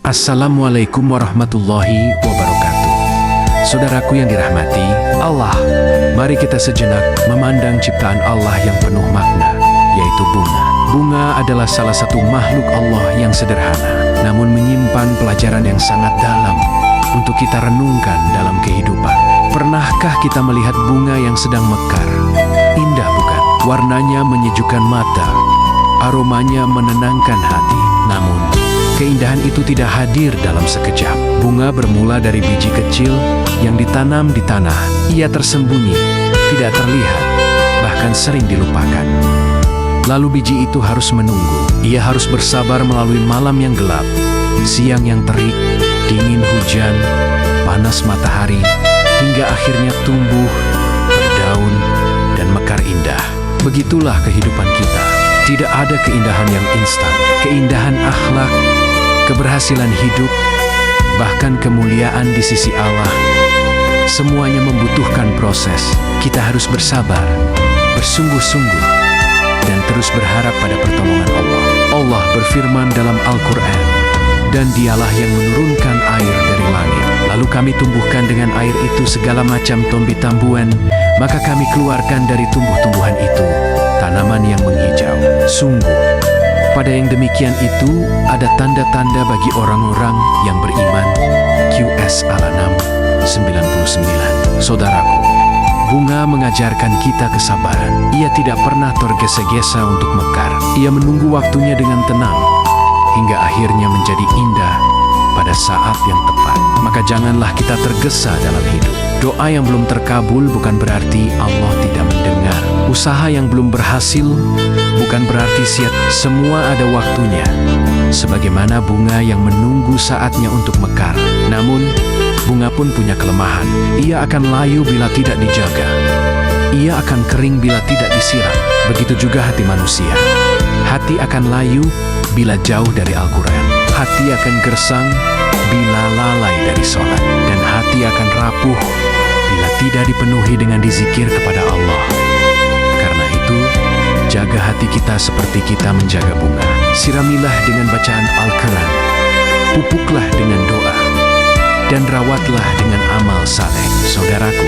Assalamualaikum warahmatullahi wabarakatuh. Saudaraku yang dirahmati Allah, mari kita sejenak memandang ciptaan Allah yang penuh makna, yaitu bunga. Bunga adalah salah satu makhluk Allah yang sederhana, namun menyimpan pelajaran yang sangat dalam untuk kita renungkan dalam kehidupan. Pernahkah kita melihat bunga yang sedang mekar? Indah bukan? Warnanya menyejukkan mata, aromanya menenangkan hati. Namun, keindahan itu tidak hadir dalam sekejap. Bunga bermula dari biji kecil yang ditanam di tanah. Ia tersembunyi, tidak terlihat, bahkan sering dilupakan. Lalu biji itu harus menunggu. Ia harus bersabar melalui malam yang gelap, siang yang terik, dingin hujan, panas matahari, hingga akhirnya tumbuh, berdaun, dan mekar indah. Begitulah kehidupan kita. Tidak ada keindahan yang instan. Keindahan akhlak, keberhasilan hidup, bahkan kemuliaan di sisi Allah, semuanya membutuhkan proses. Kita harus bersabar, bersungguh-sungguh, dan terus berharap pada pertolongan Allah. Allah berfirman dalam Al-Quran, dan dialah yang menurunkan air dari langit. Lalu kami tumbuhkan dengan air itu segala macam tumbuh-tumbuhan, maka kami keluarkan dari tumbuh-tumbuhan itu tanaman yang menghijau. Sungguh, pada yang demikian itu ada tanda-tanda bagi orang-orang yang beriman. QS Al-An'am 99. Saudaraku, bunga mengajarkan kita kesabaran. Ia tidak pernah tergesa-gesa untuk mekar. Ia menunggu waktunya dengan tenang, hingga akhirnya menjadi indah pada saat yang tepat. Maka janganlah kita tergesa dalam hidup. Doa yang belum terkabul bukan berarti Allah tidak mendengar. Usaha yang belum berhasil bukan berarti sia. Semua ada waktunya, sebagaimana bunga yang menunggu saatnya untuk mekar. Namun, bunga pun punya kelemahan. Ia akan layu bila tidak dijaga. Ia akan kering bila tidak disiram. Begitu juga hati manusia. Hati akan layu bila jauh dari Al-Quran. Hati akan gersang bila lalai dari sholat. Dan hati akan rapuh bila tidak dipenuhi dengan dizikir kepada Allah. Karena itu, jaga hati kita seperti kita menjaga bunga. Siramilah dengan bacaan Al-Quran, pupuklah dengan doa, dan rawatlah dengan amal saleh. Saudaraku,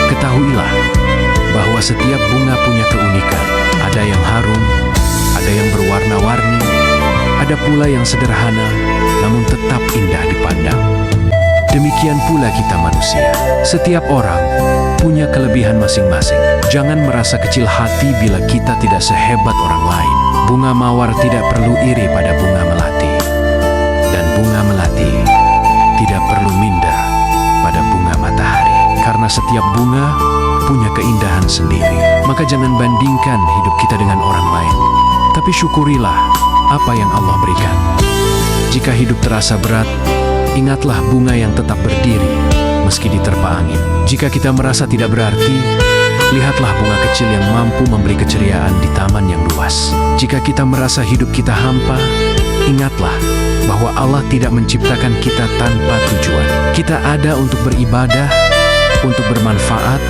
ketahuilah bahwa setiap bunga punya keunikan. Ada yang harum, ada yang berwarna-warni, ada pula yang sederhana, namun tetap indah dipandang. Demikian pula kita manusia. Setiap orang punya kelebihan masing-masing. Jangan merasa kecil hati bila kita tidak sehebat orang lain. Bunga mawar tidak perlu iri pada bunga melati. Dan bunga melati tidak perlu minder pada bunga matahari. Karena setiap bunga punya keindahan sendiri. Maka jangan bandingkan hidup kita dengan orang lain. Tapi syukurilah apa yang Allah berikan. Jika hidup terasa berat, ingatlah bunga yang tetap berdiri meski diterpa angin. Jika kita merasa tidak berarti, lihatlah bunga kecil yang mampu memberi keceriaan di taman yang luas. Jika kita merasa hidup kita hampa, ingatlah bahwa Allah tidak menciptakan kita tanpa tujuan. Kita ada untuk beribadah, untuk bermanfaat,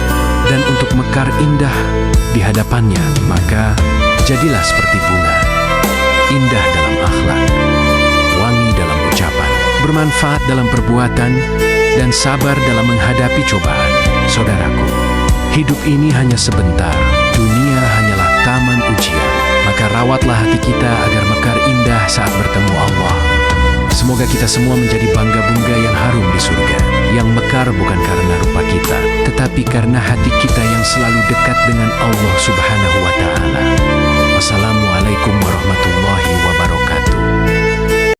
dan untuk mekar indah di hadapannya. Maka, jadilah seperti bunga, indah dalam akhlak, wangi dalam ucapan, bermanfaat dalam perbuatan, dan sabar dalam menghadapi cobaan. Saudaraku, hidup ini hanya sebentar, dunia hanyalah taman ujian. Maka rawatlah hati kita agar mekar indah saat bertemu Allah. Semoga kita semua menjadi bangga bunga yang harum di surga, yang mekar bukan karena rupa kita, tetapi karena hati kita yang selalu dekat dengan Allah Subhanahu wa Ta'ala.